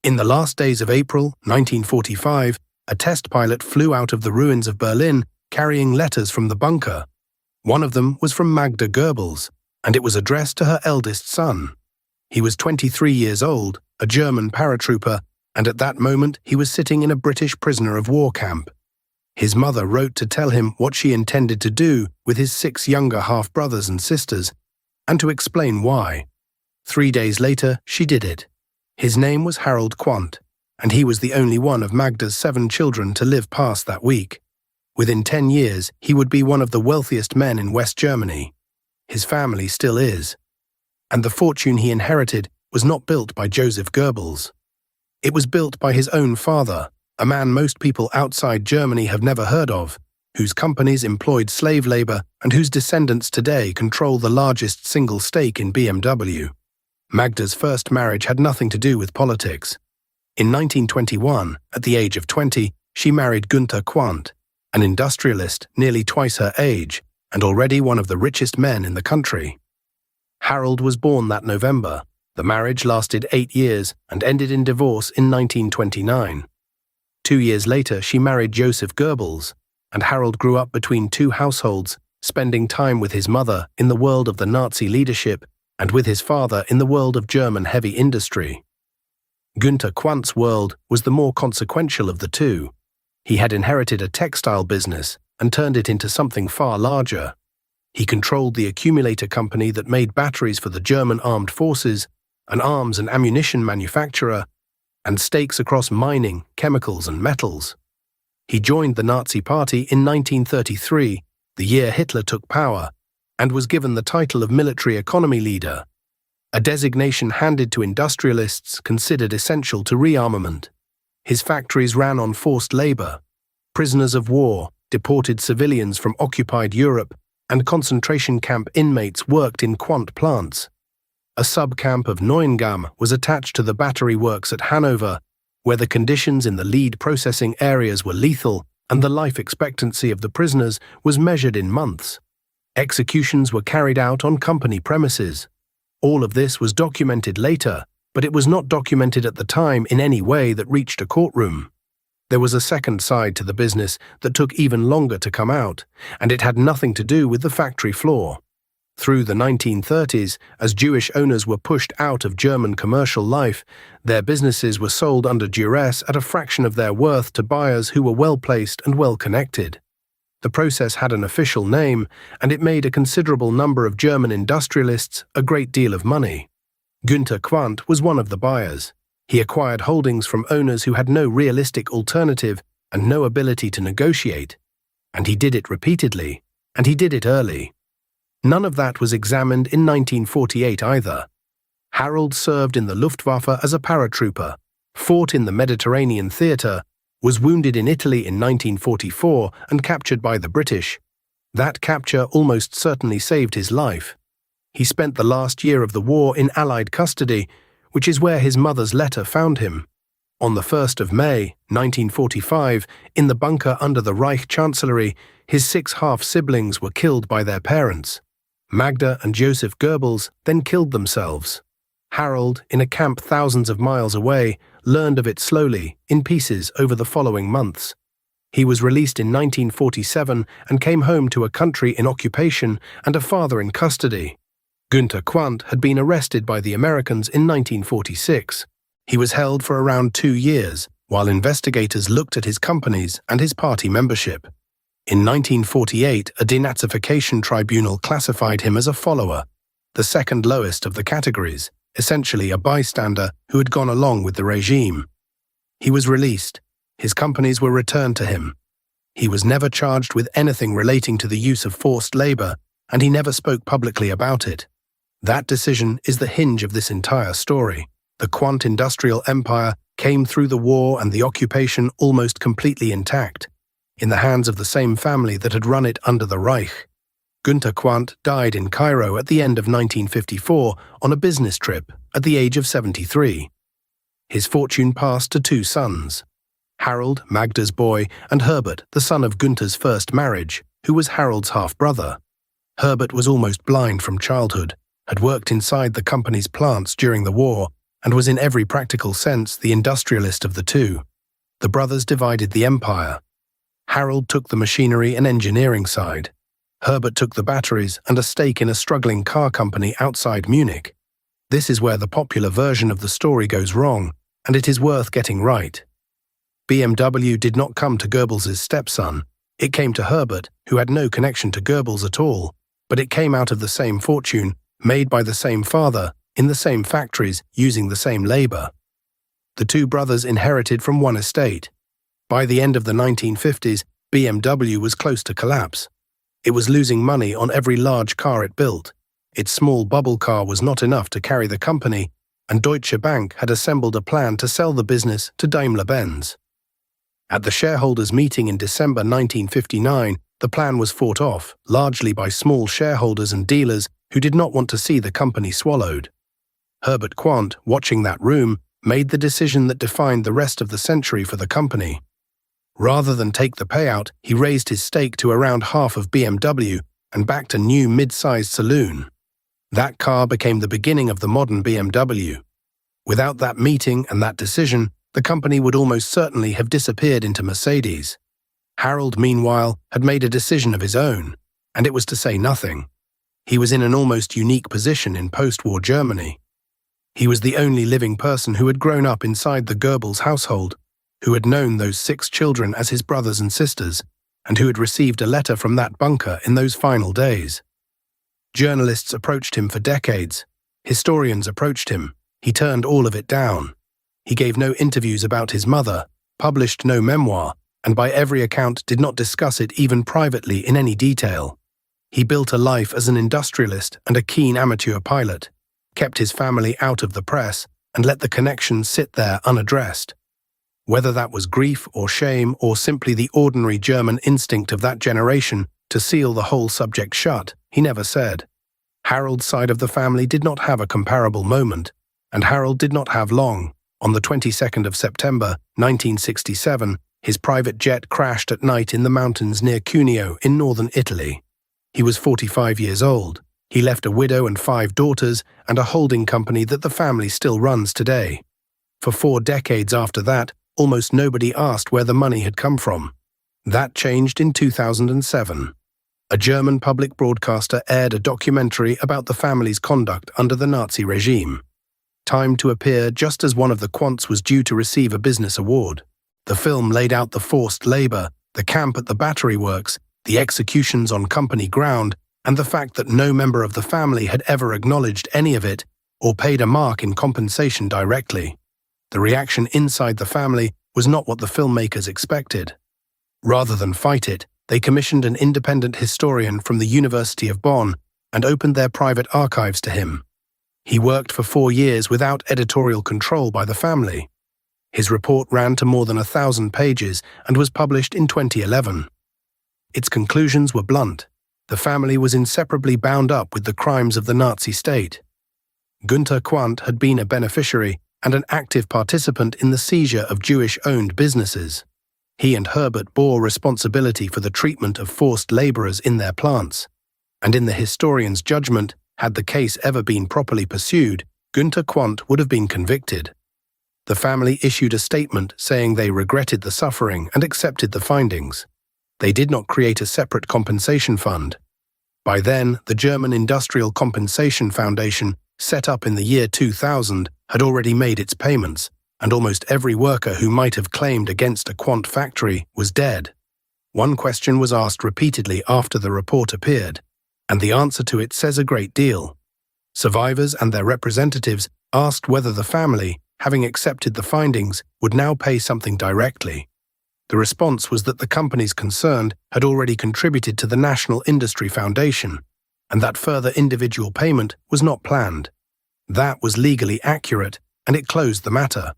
In the last days of April 1945, a test pilot flew out of the ruins of Berlin carrying letters from the bunker. One of them was from Magda Goebbels, and it was addressed to her eldest son. He was 23 years old, a German paratrooper, and at that moment he was sitting in a British prisoner of war camp. His mother wrote to tell him what she intended to do with his 6 younger half-brothers and sisters, and to explain why. 3 days later, she did it. His name was Harold Quandt, and he was the only one of Magda's 7 children to live past that week. Within 10 years, he would be one of the wealthiest men in West Germany. His family still is. And the fortune he inherited was not built by Joseph Goebbels. It was built by his own father, a man most people outside Germany have never heard of, whose companies employed slave labor and whose descendants today control the largest single stake in BMW. Magda's first marriage had nothing to do with politics. In 1921, at the age of 20, she married Günther Quandt, an industrialist nearly twice her age and already one of the richest men in the country. Harold was born that November. The marriage lasted 8 years and ended in divorce in 1929. 2 years later, she married Joseph Goebbels, and Harold grew up between 2 households, spending time with his mother in the world of the Nazi leadership and with his father in the world of German heavy industry. Günther Quandt's world was the more consequential of the two. He had inherited a textile business and turned it into something far larger. He controlled the accumulator company that made batteries for the German armed forces, an arms and ammunition manufacturer, and stakes across mining, chemicals, and metals. He joined the Nazi Party in 1933, the year Hitler took power, and was given the title of military economy leader, a designation handed to industrialists considered essential to rearmament. His factories ran on forced labor. Prisoners of war, deported civilians from occupied Europe, and concentration camp inmates worked in Quandt plants. A sub-camp of Neuengamme was attached to the battery works at Hanover, where the conditions in the lead processing areas were lethal and the life expectancy of the prisoners was measured in months. Executions were carried out on company premises. All of this was documented later, but it was not documented at the time in any way that reached a courtroom. There was a second side to the business that took even longer to come out, and it had nothing to do with the factory floor. Through the 1930s, as Jewish owners were pushed out of German commercial life, their businesses were sold under duress at a fraction of their worth to buyers who were well-placed and well-connected. The process had an official name, and it made a considerable number of German industrialists a great deal of money. Günther Quandt was one of the buyers. He acquired holdings from owners who had no realistic alternative and no ability to negotiate. And he did it repeatedly, and he did it early. None of that was examined in 1948 either. Harold served in the Luftwaffe as a paratrooper, fought in the Mediterranean theater, was wounded in Italy in 1944 and captured by the British. That capture almost certainly saved his life. He spent the last year of the war in Allied custody, which is where his mother's letter found him. On the 1st of May, 1945, in the bunker under the Reich Chancellery, his 6 half-siblings were killed by their parents. Magda and Joseph Goebbels then killed themselves. Harold, in a camp thousands of miles away, learned of it slowly, in pieces, over the following months. He was released in 1947 and came home to a country in occupation and a father in custody. Günther Quandt had been arrested by the Americans in 1946. He was held for around 2 years, while investigators looked at his companies and his party membership. In 1948, a denazification tribunal classified him as a follower, the second lowest of the categories, essentially a bystander who had gone along with the regime. He was released. His companies were returned to him. He was never charged with anything relating to the use of forced labor, and he never spoke publicly about it. That decision is the hinge of this entire story. The Quandt industrial empire came through the war and the occupation almost completely intact, in the hands of the same family that had run it under the Reich. Günther Quandt died in Cairo at the end of 1954 on a business trip at the age of 73. His fortune passed to 2 sons, Harold, Magda's boy, and Herbert, the son of Günther's first marriage, who was Harold's half-brother. Herbert was almost blind from childhood, had worked inside the company's plants during the war, and was in every practical sense the industrialist of the two. The brothers divided the empire. Harold took the machinery and engineering side. Herbert took the batteries and a stake in a struggling car company outside Munich. This is where the popular version of the story goes wrong, and it is worth getting right. BMW did not come to Goebbels' stepson. It came to Herbert, who had no connection to Goebbels at all, but it came out of the same fortune, made by the same father, in the same factories, using the same labor. The two brothers inherited from one estate. By the end of the 1950s, BMW was close to collapse. It was losing money on every large car it built. Its small bubble car was not enough to carry the company, and Deutsche Bank had assembled a plan to sell the business to Daimler-Benz. At the shareholders' meeting in December 1959, the plan was fought off, largely by small shareholders and dealers who did not want to see the company swallowed. Herbert Quandt, watching that room, made the decision that defined the rest of the century for the company. Rather than take the payout, he raised his stake to around half of BMW and backed a new mid-sized saloon. That car became the beginning of the modern BMW. Without that meeting and that decision, the company would almost certainly have disappeared into Mercedes. Harold, meanwhile, had made a decision of his own, and it was to say nothing. He was in an almost unique position in post-war Germany. He was the only living person who had grown up inside the Goebbels household, who had known those 6 children as his brothers and sisters, and who had received a letter from that bunker in those final days. Journalists approached him for decades. Historians approached him. He turned all of it down. He gave no interviews about his mother, published no memoir, and by every account did not discuss it even privately in any detail. He built a life as an industrialist and a keen amateur pilot, kept his family out of the press, and let the connection sit there unaddressed. Whether that was grief or shame or simply the ordinary German instinct of that generation to seal the whole subject shut, he never said. Harold's side of the family did not have a comparable moment, and Harold did not have long. On the 22nd of September, 1967, his private jet crashed at night in the mountains near Cuneo in northern Italy. He was 45 years old. He left a widow and 5 daughters and a holding company that the family still runs today. For 4 decades after that, almost nobody asked where the money had come from. That changed in 2007. A German public broadcaster aired a documentary about the family's conduct under the Nazi regime. Timed to appear just as one of the Quandts was due to receive a business award. The film laid out the forced labor, the camp at the battery works, the executions on company ground, and the fact that no member of the family had ever acknowledged any of it or paid a mark in compensation directly. The reaction inside the family was not what the filmmakers expected. Rather than fight it, they commissioned an independent historian from the University of Bonn and opened their private archives to him. He worked for 4 years without editorial control by the family. His report ran to more than 1,000 pages and was published in 2011. Its conclusions were blunt. The family was inseparably bound up with the crimes of the Nazi state. Günther Quandt had been a beneficiary and an active participant in the seizure of Jewish-owned businesses. He and Herbert bore responsibility for the treatment of forced laborers in their plants. And in the historian's judgment, had the case ever been properly pursued, Günther Quandt would have been convicted. The family issued a statement saying they regretted the suffering and accepted the findings. They did not create a separate compensation fund. By then, the German Industrial Compensation Foundation, set up in the year 2000, had already made its payments, and almost every worker who might have claimed against a Quandt factory was dead. One question was asked repeatedly after the report appeared, and the answer to it says a great deal. Survivors and their representatives asked whether the family, having accepted the findings, would now pay something directly. The response was that the companies concerned had already contributed to the National Industry Foundation, and that further individual payment was not planned. That was legally accurate, and it closed the matter.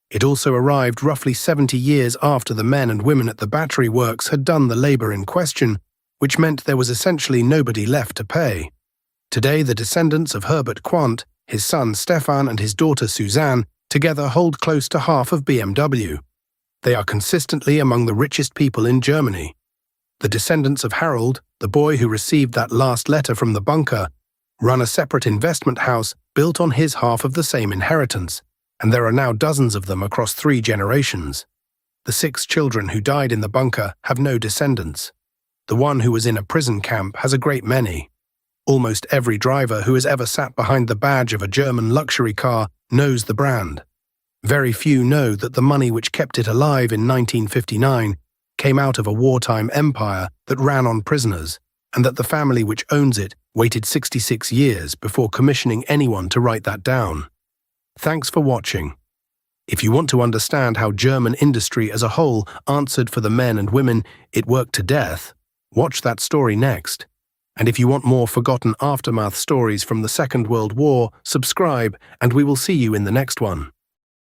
It also arrived roughly 70 years after the men and women at the battery works had done the labor in question, which meant there was essentially nobody left to pay. Today, the descendants of Herbert Quandt, his son Stefan and his daughter Suzanne, together hold close to half of BMW. They are consistently among the richest people in Germany. The descendants of Harold, the boy who received that last letter from the bunker, run a separate investment house built on his half of the same inheritance, and there are now dozens of them across 3 generations. The 6 children who died in the bunker have no descendants. The one who was in a prison camp has a great many. Almost every driver who has ever sat behind the badge of a German luxury car knows the brand. Very few know that the money which kept it alive in 1959 came out of a wartime empire that ran on prisoners, and that the family which owns it waited 66 years before commissioning anyone to write that down. Thanks for watching. If you want to understand how German industry as a whole answered for the men and women it worked to death, watch that story next. And if you want more forgotten aftermath stories from the Second World War, subscribe, and we will see you in the next one.